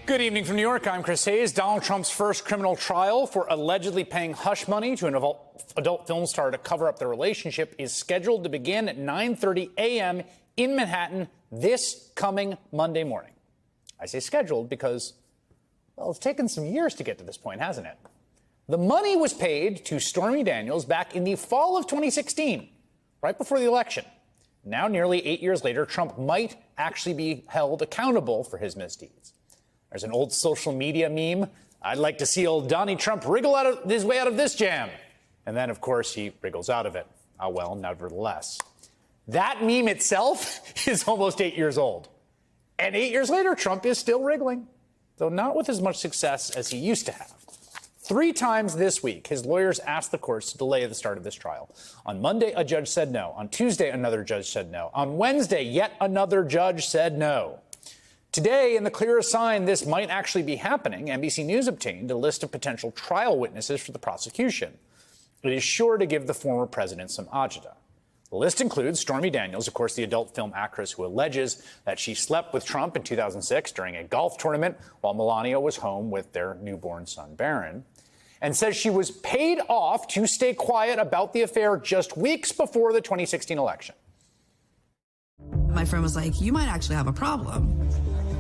Good evening from New York. I'm Chris Hayes. Donald Trump's first criminal trial for allegedly paying hush money to an adult film star to cover up their relationship is scheduled to begin at 9:30 a.m. in Manhattan this coming Monday morning. I say scheduled because, well, it's taken some years to get to this point, hasn't it? The money was paid to Stormy Daniels back in the fall of 2016, right before the election. Now, nearly 8 years later, Trump might actually be held accountable for his misdeeds. There's an old social media meme. I'd like to see old Donnie Trump wriggle his way out of this jam. And then, of course, he wriggles out of it. Ah, well, nevertheless. That meme itself is almost 8 years old. And 8 years later, Trump is still wriggling, though not with as much success as he used to have. 3 times this week, his lawyers asked the courts to delay the start of this trial. On Monday, a judge said no. On Tuesday, another judge said no. On Wednesday, yet another judge said no. Today, in the clearest sign this might actually be happening, NBC News obtained a list of potential trial witnesses for the prosecution. It is sure to give the former president some agita. The list includes Stormy Daniels, of course, the adult film actress who alleges that she slept with Trump in 2006 during a golf tournament while Melania was home with their newborn son, Barron, and says she was paid off to stay quiet about the affair just weeks before the 2016 election. My friend was like, you might actually have a problem.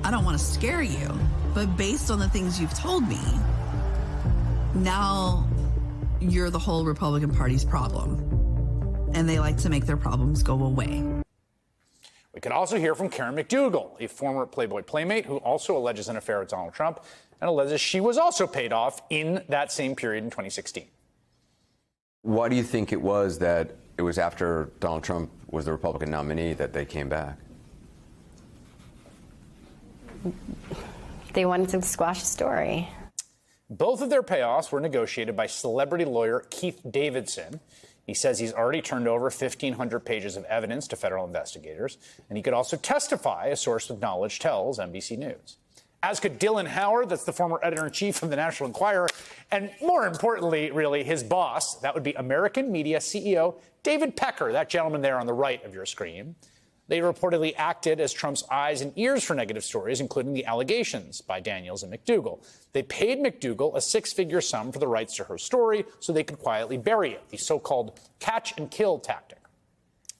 I don't want to scare you, but based on the things you've told me, now you're the whole Republican Party's problem. And they like to make their problems go away. We could also hear from Karen McDougal, a former Playboy playmate who also alleges an affair with Donald Trump and alleges she was also paid off in that same period in 2016. Why do you think it was that it was after Donald Trump was the Republican nominee that they came back? They wanted to squash the story. Both of their payoffs were negotiated by celebrity lawyer Keith Davidson. He says he's already turned over 1,500 pages of evidence to federal investigators, and he could also testify, a source with knowledge tells NBC News. As could Dylan Howard, that's the former editor-in-chief of the National Enquirer, and more importantly, really, his boss, that would be American media CEO David Pecker, that gentleman there on the right of your screen. They reportedly acted as Trump's eyes and ears for negative stories, including the allegations by Daniels and McDougal. They paid McDougal a 6-figure sum for the rights to her story so they could quietly bury it, the so-called catch-and-kill tactic.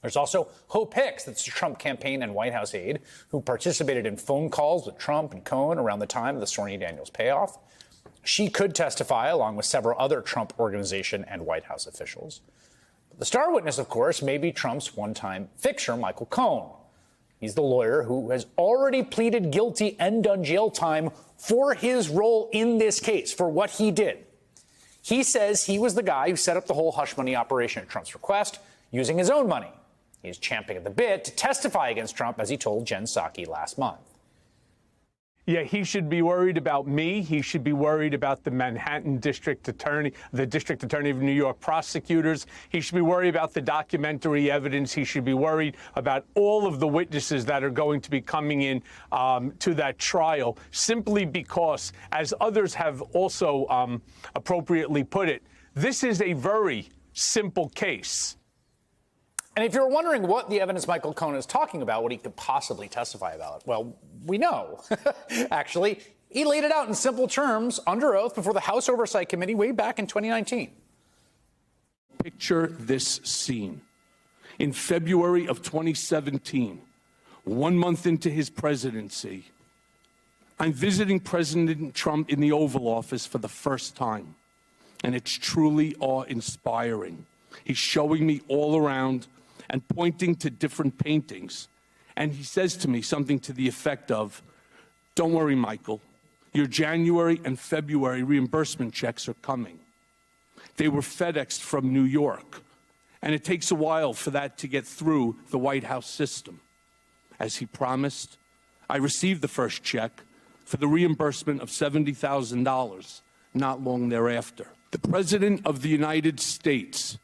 There's also Hope Hicks, that's the Trump campaign and White House aide, who participated in phone calls with Trump and Cohen around the time of the Stormy Daniels payoff. She could testify, along with several other Trump organization and White House officials. The star witness, of course, may be Trump's one-time fixer, Michael Cohen. He's the lawyer who has already pleaded guilty and done jail time for his role in this case, for what he did. He says he was the guy who set up the whole hush money operation at Trump's request using his own money. He's champing at the bit to testify against Trump, as he told Jen Psaki last month. Yeah, he should be worried about me. He should be worried about the Manhattan district attorney, the district attorney of New York prosecutors. He should be worried about the documentary evidence. He should be worried about all of the witnesses that are going to be coming in to that trial, simply because, as others have also appropriately put it, this is a very simple case. And if you're wondering what the evidence Michael Cohen is talking about, what he could possibly testify about, well, we know. Actually, he laid it out in simple terms under oath before the House Oversight Committee way back in 2019. Picture this scene. In February of 2017, 1 month into his presidency, I'm visiting President Trump in the Oval Office for the first time, and it's truly awe-inspiring. He's showing me all around and pointing to different paintings. And he says to me something to the effect of, "Don't worry, Michael, your January and February reimbursement checks are coming." They were FedExed from New York, and it takes a while for that to get through the White House system. As he promised, I received the first check for the reimbursement of $70,000 not long thereafter. The President of the United States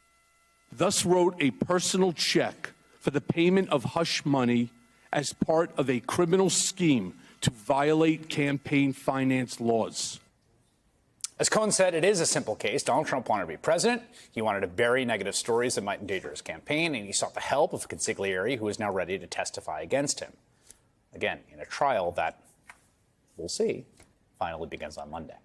thus wrote a personal check for the payment of hush money as part of a criminal scheme to violate campaign finance laws. As Cohen said, it is a simple case. Donald Trump wanted to be president. He wanted to bury negative stories that might endanger his campaign, and he sought the help of a consigliere who is now ready to testify against him. Again, in a trial that, we'll see, finally begins on Monday.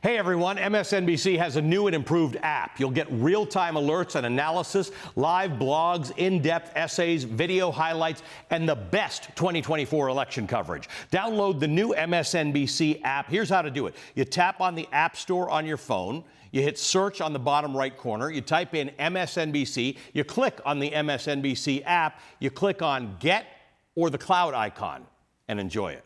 Hey everyone, MSNBC has a new and improved app. You'll get real-time alerts and analysis, live blogs, in-depth essays, video highlights, and the best 2024 election coverage. Download the new MSNBC app. Here's how to do it. You tap on the App Store on your phone. You hit search on the bottom right corner. You type in MSNBC. You click on the MSNBC app. You click on Get or the cloud icon and enjoy it.